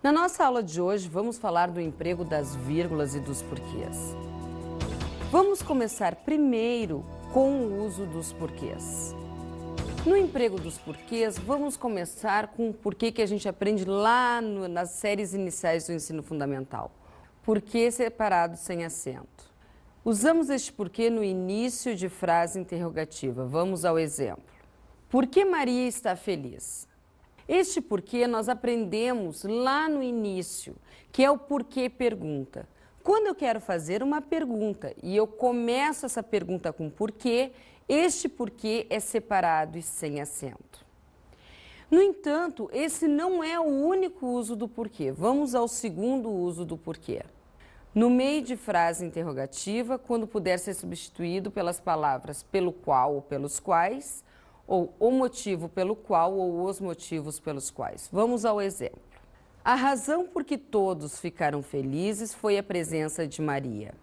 Na nossa aula de hoje, vamos falar do emprego das vírgulas e dos porquês. Vamos começar primeiro com o uso dos porquês. No emprego dos porquês, vamos começar com o porquê que a gente aprende lá nas séries iniciais do ensino fundamental. Porquê separado sem acento. Usamos este porquê no início de frase interrogativa. Vamos ao exemplo. Por que Maria está feliz? Este porquê nós aprendemos lá no início, que é o porquê pergunta. Quando eu quero fazer uma pergunta e eu começo essa pergunta com porquê, este porquê é separado e sem acento. No entanto, esse não é o único uso do porquê. Vamos ao segundo uso do porquê. No meio de frase interrogativa, quando puder ser substituído pelas palavras pelo qual ou pelos quais, ou o motivo pelo qual ou os motivos pelos quais. Vamos ao exemplo. A razão por que todos ficaram felizes foi a presença de Maria.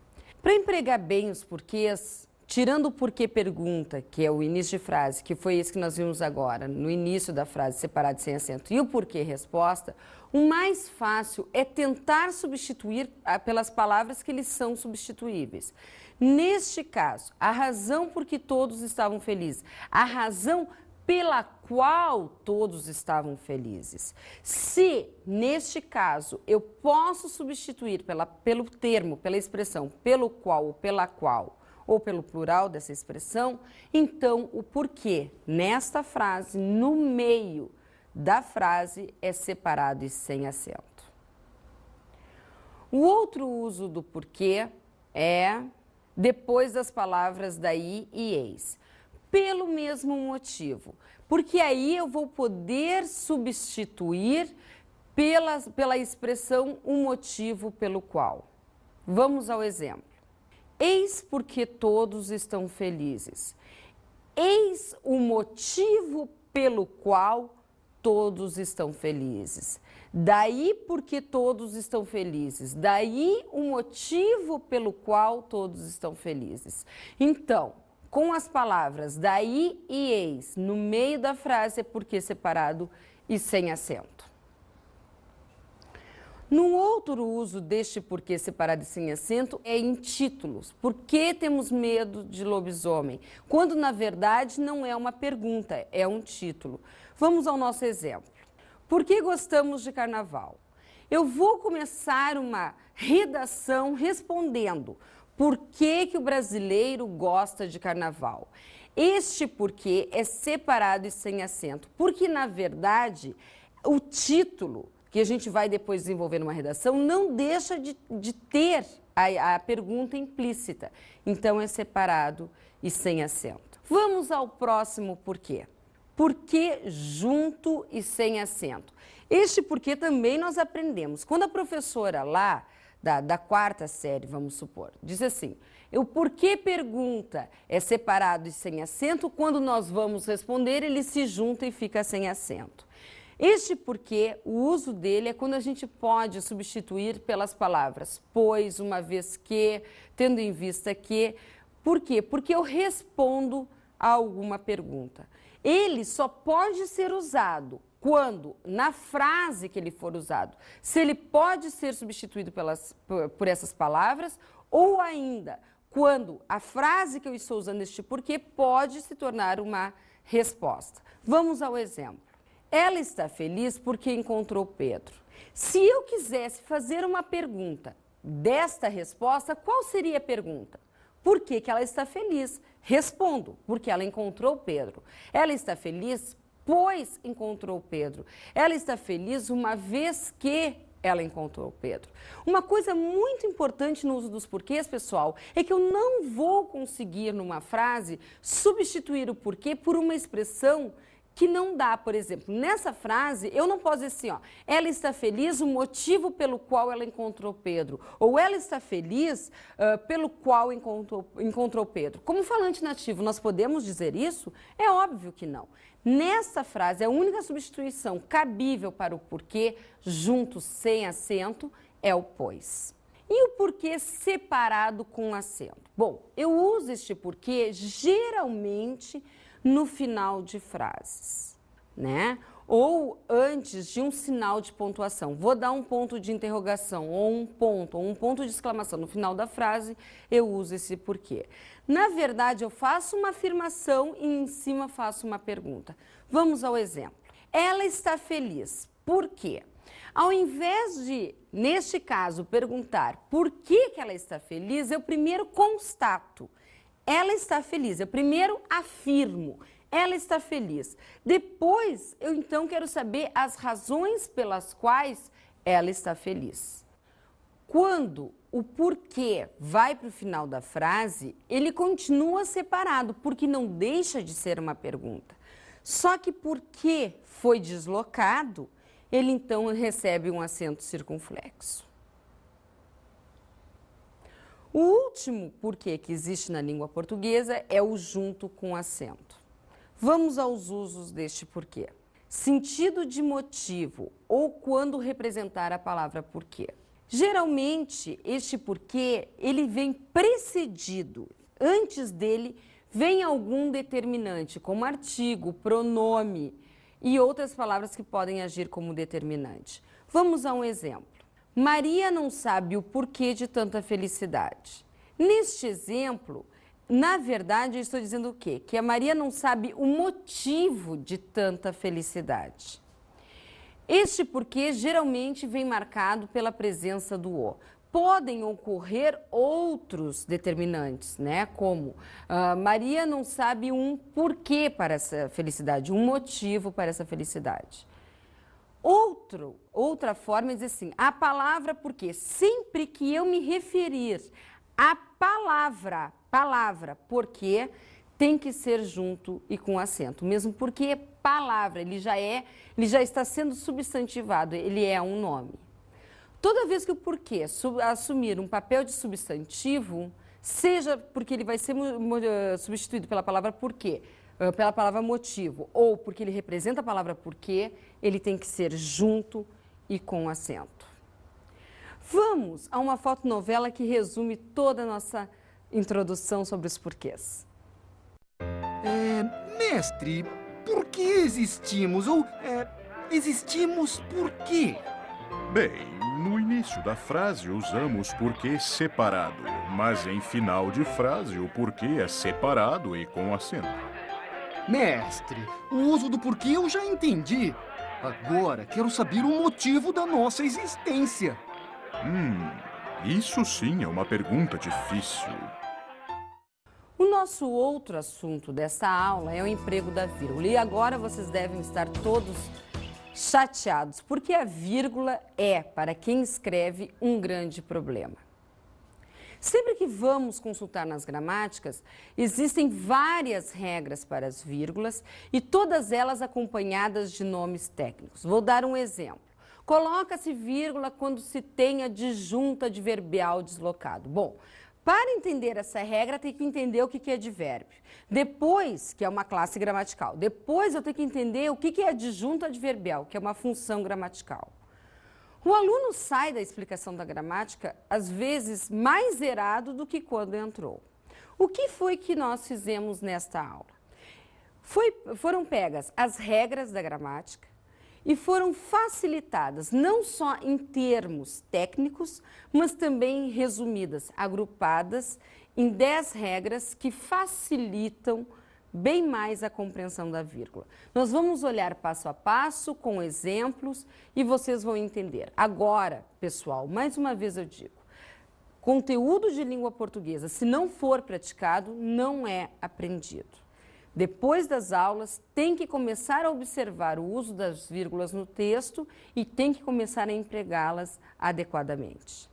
Para empregar bem os porquês, tirando o porquê pergunta, que é o início de frase, que foi esse que nós vimos agora, no início da frase separado sem acento, e o porquê resposta, o mais fácil é tentar substituir pelas palavras que eles são substituíveis. Neste caso, a razão por que todos estavam felizes, a razão pela qual todos estavam felizes. Se, neste caso, eu posso substituir pelo termo, pela expressão pelo qual ou pela qual, ou pelo plural dessa expressão, então o porquê nesta frase, no meio da frase, é separado e sem acento. O outro uso do porquê é depois das palavras daí e eis. Pelo mesmo motivo, porque aí eu vou poder substituir pela expressão o motivo pelo qual. Vamos ao exemplo. Eis porque todos estão felizes. Eis o motivo pelo qual todos estão felizes. Daí porque todos estão felizes. Daí o motivo pelo qual todos estão felizes. Então, com as palavras daí e eis no meio da frase é porquê separado e sem acento. Num outro uso deste porquê separado e sem acento é em títulos. Por que temos medo de lobisomem? Quando na verdade não é uma pergunta, é um título. Vamos ao nosso exemplo. Por que gostamos de carnaval? Eu vou começar uma redação respondendo por que o brasileiro gosta de carnaval. Este porquê é separado e sem acento, porque na verdade o título que a gente vai depois desenvolver numa redação, não deixa de ter a pergunta implícita. Então, é separado e sem acento. Vamos ao próximo porquê. Porquê junto e sem acento. Este porquê também nós aprendemos. Quando a professora lá, da quarta série, vamos supor, diz assim, o porquê pergunta é separado e sem acento, quando nós vamos responder, ele se junta e fica sem acento. Este porquê, o uso dele é quando a gente pode substituir pelas palavras pois, uma vez que, tendo em vista que. Por quê? Porque eu respondo a alguma pergunta. Ele só pode ser usado quando, na frase que ele for usado, se ele pode ser substituído por essas palavras ou ainda quando a frase que eu estou usando este porquê pode se tornar uma resposta. Vamos ao exemplo. Ela está feliz porque encontrou Pedro. Se eu quisesse fazer uma pergunta desta resposta, qual seria a pergunta? Por que ela está feliz? Respondo, porque ela encontrou Pedro. Ela está feliz, pois encontrou Pedro. Ela está feliz uma vez que ela encontrou Pedro. Uma coisa muito importante no uso dos porquês, pessoal, é que eu não vou conseguir numa frase substituir o porquê por uma expressão que não dá, por exemplo, nessa frase, eu não posso dizer assim, ó, ela está feliz, o motivo pelo qual ela encontrou Pedro, ou ela está feliz pelo qual encontrou Pedro. Como falante nativo, nós podemos dizer isso? É óbvio que não. Nessa frase, a única substituição cabível para o porquê, junto sem acento, é o pois. E o porquê separado com acento? Bom, eu uso este porquê geralmente no final de frases, né? ou antes de um sinal de pontuação. Vou dar um ponto de interrogação, ou um ponto de exclamação no final da frase, eu uso esse porquê. Na verdade, eu faço uma afirmação e em cima faço uma pergunta. Vamos ao exemplo. Ela está feliz. Por quê? Ao invés de, neste caso, perguntar por que ela está feliz, eu primeiro constato. Ela está feliz. Eu primeiro afirmo. Ela está feliz. Depois, eu então quero saber as razões pelas quais ela está feliz. Quando o porquê vai para o final da frase, ele continua separado, porque não deixa de ser uma pergunta. Só que porque foi deslocado, ele então recebe um acento circunflexo. O último porquê que existe na língua portuguesa é o junto com acento. Vamos aos usos deste porquê. Sentido de motivo ou quando representar a palavra porquê. Geralmente, este porquê, ele vem precedido. Antes dele, vem algum determinante, como artigo, pronome e outras palavras que podem agir como determinante. Vamos a um exemplo. Maria não sabe o porquê de tanta felicidade. Neste exemplo, na verdade, eu estou dizendo o quê? Que a Maria não sabe o motivo de tanta felicidade. Este porquê geralmente vem marcado pela presença do o. Podem ocorrer outros determinantes, né? Como Maria não sabe um porquê para essa felicidade, um motivo para essa felicidade. Outra forma é dizer assim, a palavra porquê. Sempre que eu me referir à palavra porquê, tem que ser junto e com acento. Mesmo porque palavra, ele já está sendo substantivado, ele é um nome. Toda vez que o porquê assumir um papel de substantivo, seja porque ele vai ser substituído pela palavra porquê, pela palavra motivo, ou porque ele representa a palavra porquê, ele tem que ser junto e com acento. Vamos a uma fotonovela que resume toda a nossa introdução sobre os porquês. Mestre, por que existimos? Ou existimos por quê? Bem, no início da frase usamos porquê separado, mas em final de frase o porquê é separado e com acento. Mestre, o uso do porquê eu já entendi. Agora quero saber o motivo da nossa existência. Isso sim é uma pergunta difícil. O nosso outro assunto dessa aula é o emprego da vírgula. E agora vocês devem estar todos chateados, porque a vírgula é, para quem escreve, um grande problema. Sempre que vamos consultar nas gramáticas, existem várias regras para as vírgulas e todas elas acompanhadas de nomes técnicos. Vou dar um exemplo. Coloca-se vírgula quando se tem adjunto adverbial deslocado. Bom, para entender essa regra, tem que entender o que é advérbio. Depois, que é uma classe gramatical. Depois eu tenho que entender o que é adjunto adverbial, que é uma função gramatical. O aluno sai da explicação da gramática, às vezes, mais zerado do que quando entrou. O que foi que nós fizemos nesta aula? Foram pegas as regras da gramática e foram facilitadas, não só em termos técnicos, mas também resumidas, agrupadas em 10 regras que facilitam bem mais a compreensão da vírgula. Nós vamos olhar passo a passo, com exemplos, e vocês vão entender. Agora, pessoal, mais uma vez eu digo, conteúdo de língua portuguesa, se não for praticado, não é aprendido. Depois das aulas, tem que começar a observar o uso das vírgulas no texto e tem que começar a empregá-las adequadamente.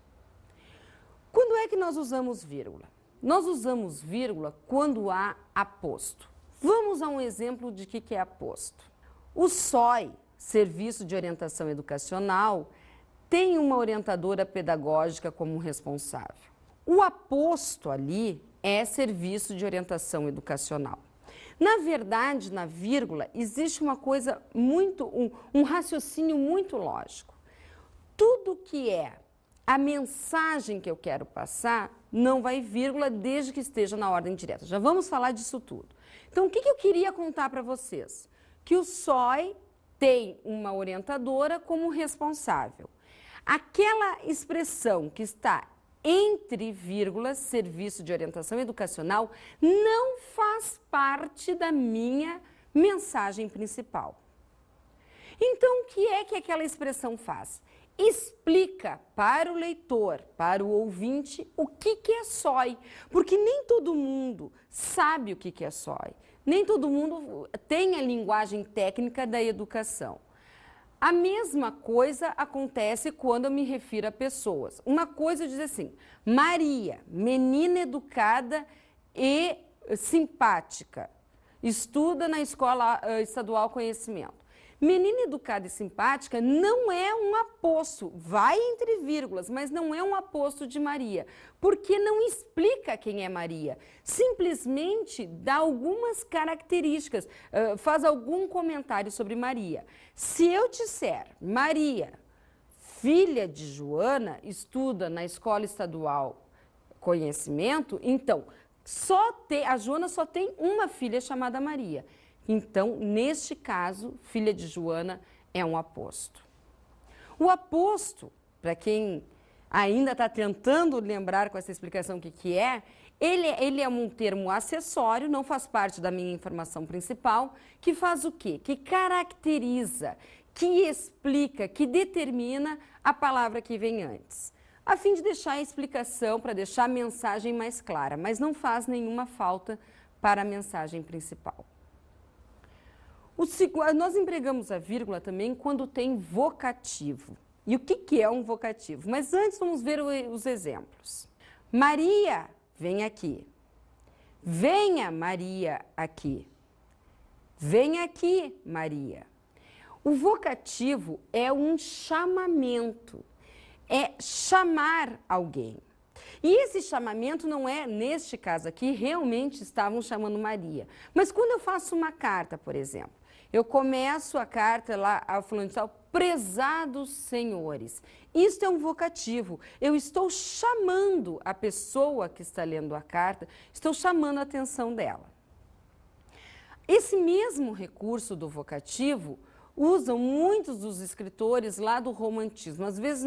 Quando é que nós usamos vírgula? Nós usamos vírgula quando há aposto. Vamos a um exemplo de que é aposto. O SOI, Serviço de Orientação Educacional, tem uma orientadora pedagógica como responsável. O aposto ali é Serviço de Orientação Educacional. Na verdade, na vírgula, existe uma coisa um raciocínio muito lógico. Tudo que é a mensagem que eu quero passar, não vai vírgula desde que esteja na ordem direta. Já vamos falar disso tudo. Então, o que eu queria contar para vocês? Que o SOI tem uma orientadora como responsável. Aquela expressão que está entre vírgulas, serviço de orientação educacional, não faz parte da minha mensagem principal. Então, o que é que aquela expressão faz? Explica para o leitor, para o ouvinte, o que é SOI, porque nem todo mundo sabe o que é SOI, nem todo mundo tem a linguagem técnica da educação. A mesma coisa acontece quando eu me refiro a pessoas. Uma coisa eu dizer assim, Maria, menina educada e simpática, estuda na Escola Estadual Conhecimento. Menina educada e simpática não é um aposto, vai entre vírgulas, mas não é um aposto de Maria, porque não explica quem é Maria, simplesmente dá algumas características, faz algum comentário sobre Maria. Se eu disser Maria, filha de Joana, estuda na Escola Estadual Conhecimento, então a Joana só tem uma filha chamada Maria. Então, neste caso, filha de Joana é um aposto. O aposto, para quem ainda está tentando lembrar com essa explicação o que é, ele é um termo acessório, não faz parte da minha informação principal, que faz o quê? Que caracteriza, que explica, que determina a palavra que vem antes, a fim de deixar a explicação, para deixar a mensagem mais clara, mas não faz nenhuma falta para a mensagem principal. Nós empregamos a vírgula também quando tem vocativo. E o que é um vocativo? Mas antes vamos ver os exemplos. Maria, vem aqui. Venha, Maria, aqui. Vem aqui, Maria. O vocativo é um chamamento, é chamar alguém. E esse chamamento não é, neste caso aqui, realmente estavam chamando Maria. Mas quando eu faço uma carta, por exemplo, eu começo a carta lá, ao fulano de tal, prezados senhores. Isto é um vocativo. Eu estou chamando a pessoa que está lendo a carta, estou chamando a atenção dela. Esse mesmo recurso do vocativo usam muitos dos escritores lá do romantismo. Às vezes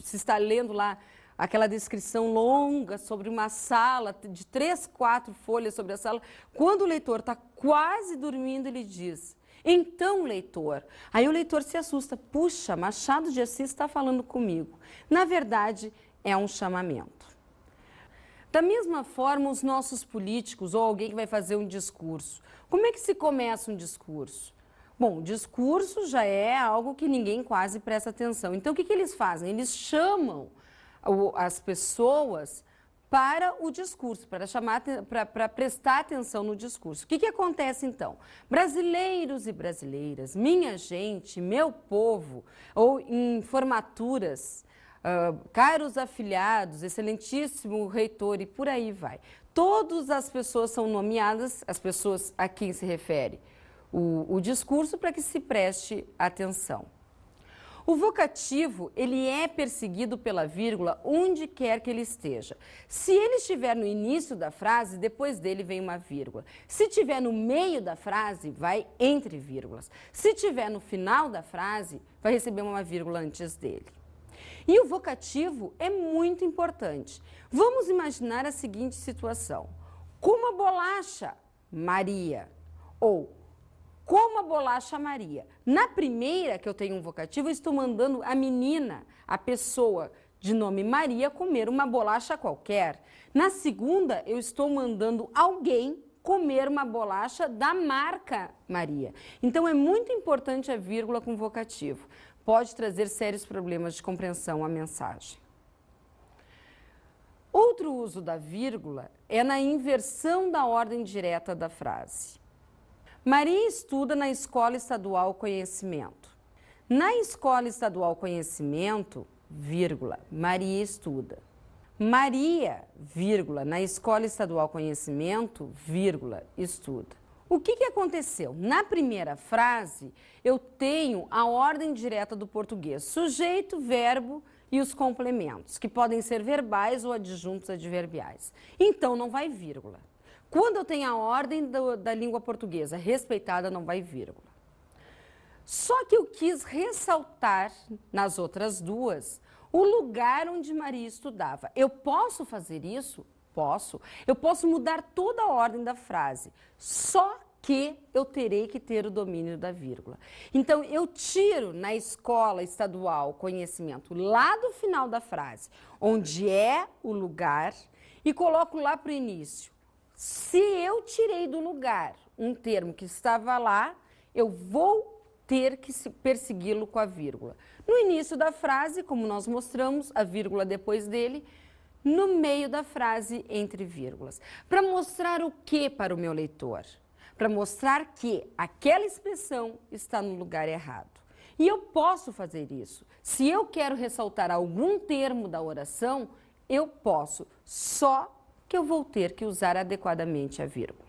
se está lendo lá aquela descrição longa sobre uma sala, de 3, 4 folhas sobre a sala. Quando o leitor está quase dormindo, ele diz, então, leitor. Aí o leitor se assusta, puxa, Machado de Assis está falando comigo. Na verdade, é um chamamento. Da mesma forma, os nossos políticos ou alguém que vai fazer um discurso. Como é que se começa um discurso? Bom, o discurso já é algo que ninguém quase presta atenção. Então, o que eles fazem? Eles chamam as pessoas para o discurso, para prestar atenção no discurso. O que acontece então? Brasileiros e brasileiras, minha gente, meu povo, ou em formaturas, caros afiliados, excelentíssimo reitor e por aí vai. Todas as pessoas são nomeadas, as pessoas a quem se refere o discurso, para que se preste atenção. O vocativo, ele é perseguido pela vírgula onde quer que ele esteja. Se ele estiver no início da frase, depois dele vem uma vírgula. Se estiver no meio da frase, vai entre vírgulas. Se estiver no final da frase, vai receber uma vírgula antes dele. E o vocativo é muito importante. Vamos imaginar a seguinte situação. Como a bolacha, Maria. Ou como a bolacha Maria. Na primeira, que eu tenho um vocativo, eu estou mandando a menina, a pessoa de nome Maria, comer uma bolacha qualquer. Na segunda, eu estou mandando alguém comer uma bolacha da marca Maria. Então, é muito importante a vírgula com vocativo. Pode trazer sérios problemas de compreensão à mensagem. Outro uso da vírgula é na inversão da ordem direta da frase. Maria estuda na Escola Estadual Conhecimento. Na Escola Estadual Conhecimento, vírgula, Maria estuda. Maria, vírgula, na Escola Estadual Conhecimento, vírgula, estuda. O que aconteceu? Na primeira frase, eu tenho a ordem direta do português, sujeito, verbo e os complementos, que podem ser verbais ou adjuntos adverbiais. Então, não vai vírgula. Quando eu tenho a ordem da língua portuguesa respeitada, não vai vírgula. Só que eu quis ressaltar nas outras duas o lugar onde Maria estudava. Eu posso fazer isso? Posso. Eu posso mudar toda a ordem da frase, só que eu terei que ter o domínio da vírgula. Então, eu tiro na escola estadual conhecimento lá do final da frase, onde é o lugar, e coloco lá para o início. Se eu tirei do lugar um termo que estava lá, eu vou ter que persegui-lo com a vírgula. No início da frase, como nós mostramos, a vírgula depois dele, no meio da frase, entre vírgulas. Para mostrar o que para o meu leitor? Para mostrar que aquela expressão está no lugar errado. E eu posso fazer isso. Se eu quero ressaltar algum termo da oração, eu posso, só que eu vou ter que usar adequadamente a vírgula.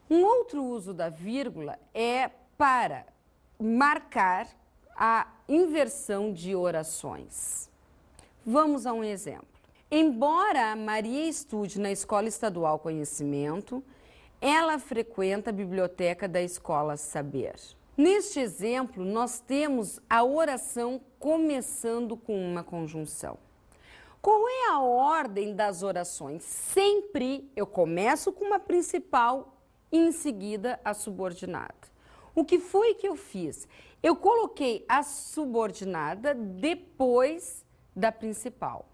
Um outro uso da vírgula é para marcar a inversão de orações. Vamos a um exemplo. Embora Maria estude na Escola Estadual Conhecimento, ela frequenta a biblioteca da Escola Saber. Neste exemplo, nós temos a oração começando com uma conjunção. Qual é a ordem das orações? Sempre eu começo com uma principal e em seguida a subordinada. O que foi que eu fiz? Eu coloquei a subordinada depois da principal.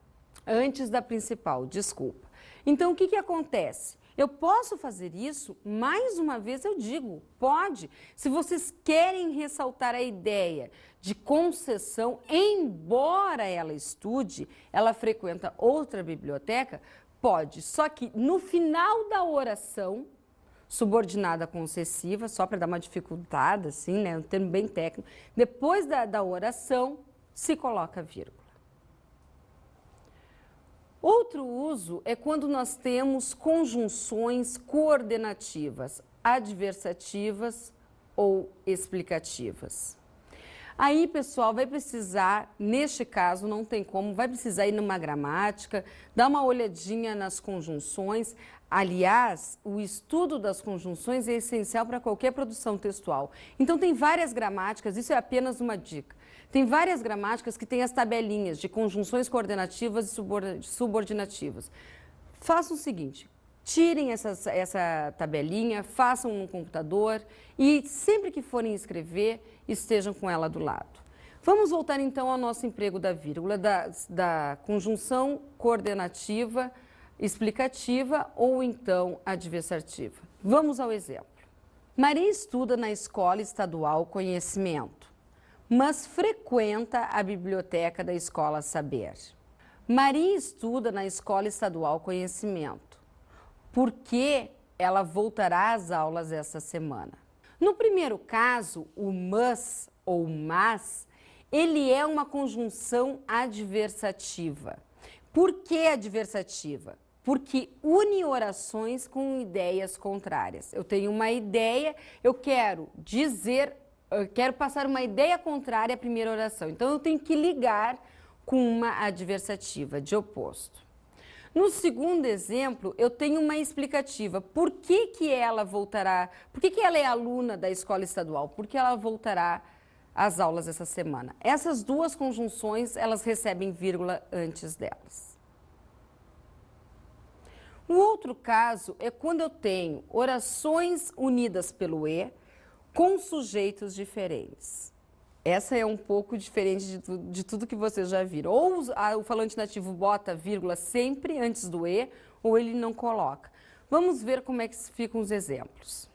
Antes da principal, desculpa. Então, o que acontece? Eu posso fazer isso? Mais uma vez eu digo, pode. Se vocês querem ressaltar a ideia de concessão, embora ela estude, ela frequenta outra biblioteca, pode. Só que no final da oração, subordinada concessiva, só para dar uma dificultada, assim, né? Um termo bem técnico, depois da oração, se coloca vírgula. Outro uso é quando nós temos conjunções coordenativas, adversativas ou explicativas. Aí, pessoal, vai precisar, neste caso, não tem como, vai precisar ir numa gramática, dar uma olhadinha nas conjunções. Aliás, o estudo das conjunções é essencial para qualquer produção textual. Então, tem várias gramáticas, isso é apenas uma dica. Tem várias gramáticas que têm as tabelinhas de conjunções coordenativas e subordinativas. Façam o seguinte, tirem essa tabelinha, façam no computador e sempre que forem escrever, estejam com ela do lado. Vamos voltar então ao nosso emprego da vírgula, da conjunção coordenativa, explicativa ou então adversativa. Vamos ao exemplo. Maria estuda na Escola Estadual Conhecimento, mas frequenta a biblioteca da Escola Saber. Maria estuda na Escola Estadual Conhecimento, porque ela voltará às aulas esta semana. No primeiro caso, o mas ou mas, ele é uma conjunção adversativa. Por que adversativa? Porque une orações com ideias contrárias. Eu tenho uma ideia, eu quero passar uma ideia contrária à primeira oração. Então, eu tenho que ligar com uma adversativa, de oposto. No segundo exemplo, eu tenho uma explicativa. Por que ela voltará? Por que ela é aluna da escola estadual? Porque ela voltará às aulas essa semana. Essas duas conjunções, elas recebem vírgula antes delas. O outro caso é quando eu tenho orações unidas pelo E com sujeitos diferentes. Essa é um pouco diferente de tudo que vocês já viram. Ou o falante nativo bota vírgula sempre antes do E, ou ele não coloca. Vamos ver como é que ficam os exemplos.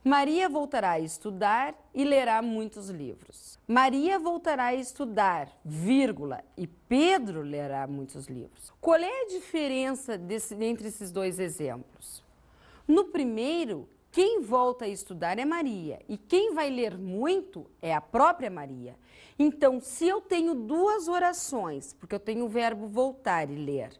Maria voltará a estudar e lerá muitos livros. Maria voltará a estudar, vírgula, e Pedro lerá muitos livros. Qual é a diferença entre esses dois exemplos? No primeiro, quem volta a estudar é Maria e quem vai ler muito é a própria Maria. Então, se eu tenho duas orações, porque eu tenho o verbo voltar e ler,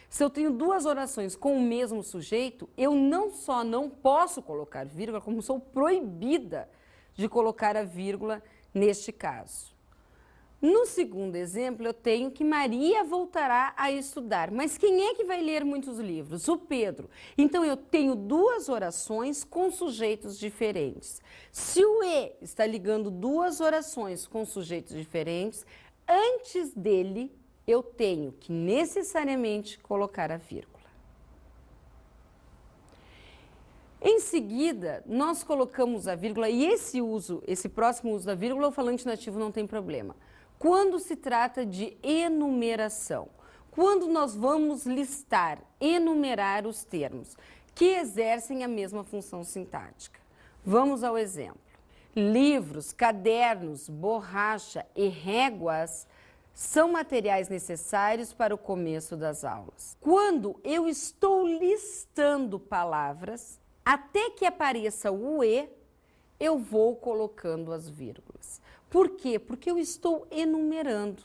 se eu tenho duas orações com o mesmo sujeito, eu não só não posso colocar vírgula, como sou proibida de colocar a vírgula neste caso. No segundo exemplo, eu tenho que Maria voltará a estudar. Mas quem é que vai ler muitos livros? O Pedro. Então, eu tenho duas orações com sujeitos diferentes. Se o E está ligando duas orações com sujeitos diferentes, antes dele, eu tenho que necessariamente colocar a vírgula. Em seguida, nós colocamos a vírgula e esse próximo uso da vírgula, o falante nativo não tem problema. Quando se trata de enumeração, quando nós vamos listar, enumerar os termos que exercem a mesma função sintática. Vamos ao exemplo. Livros, cadernos, borracha e réguas são materiais necessários para o começo das aulas. Quando eu estou listando palavras, até que apareça o E, eu vou colocando as vírgulas. Por quê? Porque eu estou enumerando.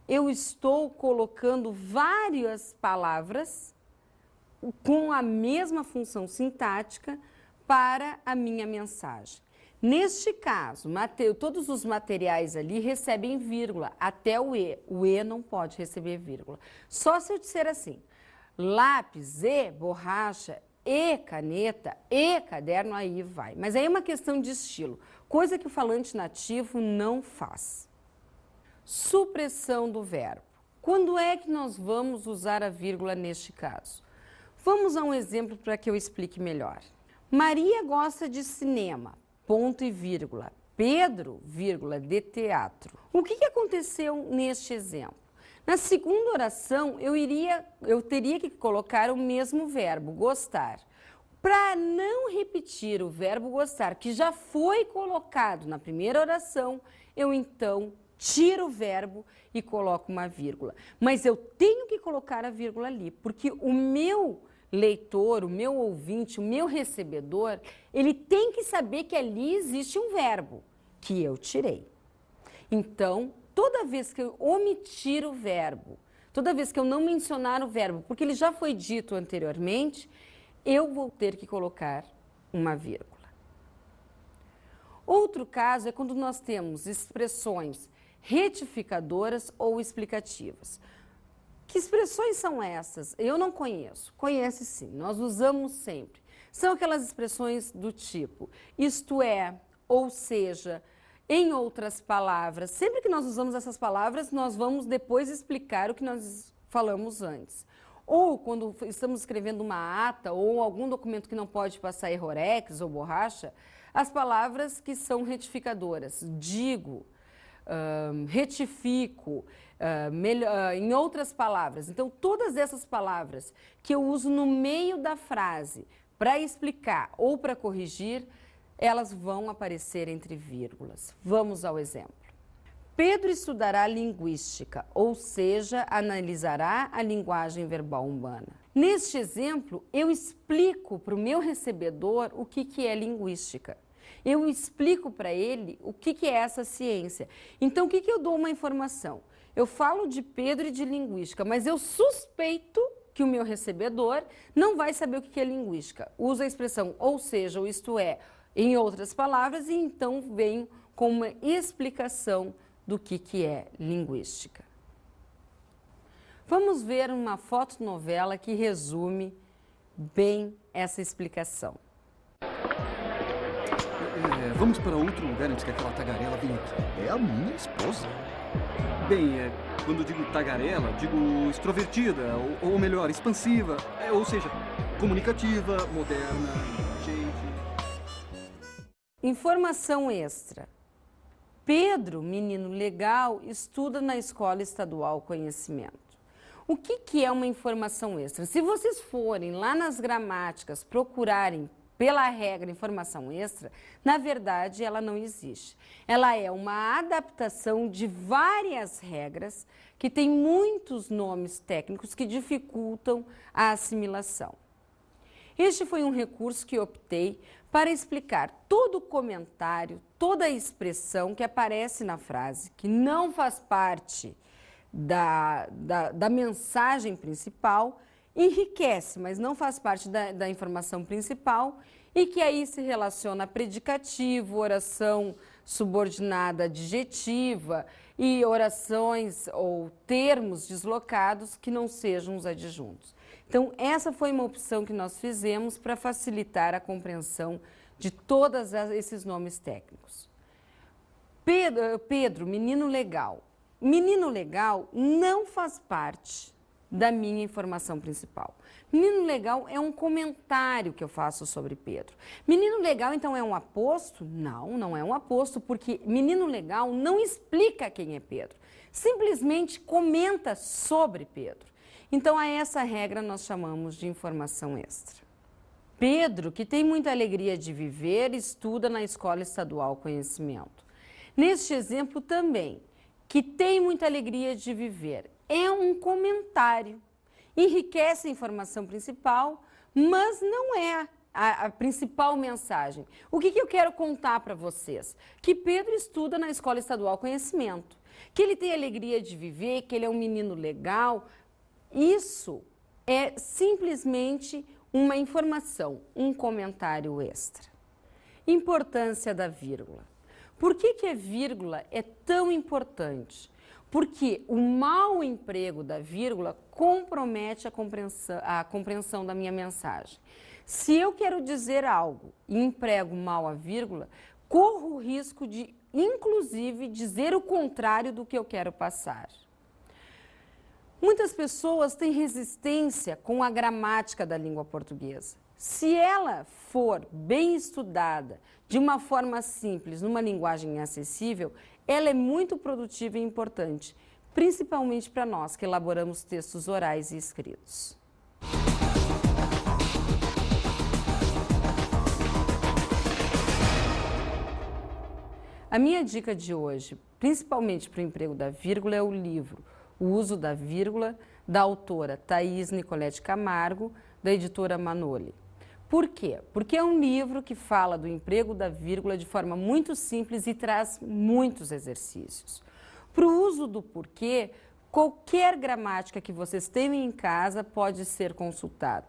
Eu estou colocando várias palavras com a mesma função sintática para a minha mensagem. Neste caso, todos os materiais ali recebem vírgula, até o E. O E não pode receber vírgula. Só se eu disser assim, lápis e borracha e caneta e caderno, aí vai. Mas aí é uma questão de estilo, coisa que o falante nativo não faz. Supressão do verbo. Quando é que nós vamos usar a vírgula neste caso? Vamos a um exemplo para que eu explique melhor. Maria gosta de cinema, ponto e vírgula. Pedro, vírgula, de teatro. O que aconteceu neste exemplo? Na segunda oração, eu teria que colocar o mesmo verbo, gostar. Para não repetir o verbo gostar, que já foi colocado na primeira oração, eu então tiro o verbo e coloco uma vírgula. Mas eu tenho que colocar a vírgula ali, porque o meu leitor, o meu ouvinte, o meu recebedor, ele tem que saber que ali existe um verbo que eu tirei. Então, toda vez que eu omitir o verbo, toda vez que eu não mencionar o verbo, porque ele já foi dito anteriormente, eu vou ter que colocar uma vírgula. Outro caso é quando nós temos expressões retificadoras ou explicativas. Que expressões são essas? Eu não conheço. Conhece sim, nós usamos sempre. São aquelas expressões do tipo, isto é, ou seja, em outras palavras. Sempre que nós usamos essas palavras, nós vamos depois explicar o que nós falamos antes. Ou quando estamos escrevendo uma ata ou algum documento que não pode passar errorex ou borracha, as palavras que são retificadoras, digo, retifico, em outras palavras. Então, todas essas palavras que eu uso no meio da frase para explicar ou para corrigir, elas vão aparecer entre vírgulas. Vamos ao exemplo. Pedro estudará linguística, ou seja, analisará a linguagem verbal humana. Neste exemplo, eu explico para o meu recebedor o que é linguística. Eu explico para ele o que é essa ciência. Então, o que eu dou uma informação? Eu falo de Pedro e de linguística, mas eu suspeito que o meu recebedor não vai saber o que é linguística. Usa a expressão ou seja, ou isto é, em outras palavras, e então venho com uma explicação do que é linguística. Vamos ver uma fotonovela que resume bem essa explicação. Vamos para outro lugar antes que aquela tagarela venha aqui. É a minha esposa. Bem, quando digo tagarela, digo extrovertida, ou melhor, expansiva, ou seja, comunicativa, moderna, gente. Informação extra. Pedro, menino legal, estuda na Escola Estadual Conhecimento. O que é uma informação extra? Se vocês forem lá nas gramáticas procurarem pela regra informação extra, na verdade ela não existe. Ela é uma adaptação de várias regras que tem muitos nomes técnicos que dificultam a assimilação. Este foi um recurso que optei para explicar todo o comentário, toda a expressão que aparece na frase, que não faz parte da mensagem principal, enriquece, mas não faz parte da informação principal e que aí se relaciona a predicativo, oração subordinada adjetiva e orações ou termos deslocados que não sejam os adjuntos. Então, essa foi uma opção que nós fizemos para facilitar a compreensão de todos esses nomes técnicos. Pedro, menino legal. Menino legal não faz parte da minha informação principal. Menino legal é um comentário que eu faço sobre Pedro. Menino legal, então, é um aposto? Não, não é um aposto, porque menino legal não explica quem é Pedro. Simplesmente comenta sobre Pedro. Então, a essa regra nós chamamos de informação extra. Pedro, que tem muita alegria de viver, estuda na Escola Estadual Conhecimento. Neste exemplo também, que tem muita alegria de viver, é um comentário. Enriquece a informação principal, mas não é a principal mensagem. O que eu quero contar para vocês? Que Pedro estuda na Escola Estadual Conhecimento, que ele tem alegria de viver, que ele é um menino legal. Isso é simplesmente uma informação, um comentário extra. Importância da vírgula. Por que a vírgula é tão importante? Porque o mau emprego da vírgula compromete a compreensão da minha mensagem. Se eu quero dizer algo e emprego mal a vírgula, corro o risco de, inclusive, dizer o contrário do que eu quero passar. Muitas pessoas têm resistência com a gramática da língua portuguesa. Se ela for bem estudada, de uma forma simples, numa linguagem acessível, ela é muito produtiva e importante, principalmente para nós que elaboramos textos orais e escritos. A minha dica de hoje, principalmente para o emprego da vírgula, é o livro O Uso da Vírgula, da autora Thaís Nicolete Camargo, da editora Manoli. Por quê? Porque é um livro que fala do emprego da vírgula de forma muito simples e traz muitos exercícios. Para o uso do porquê, qualquer gramática que vocês tenham em casa pode ser consultada.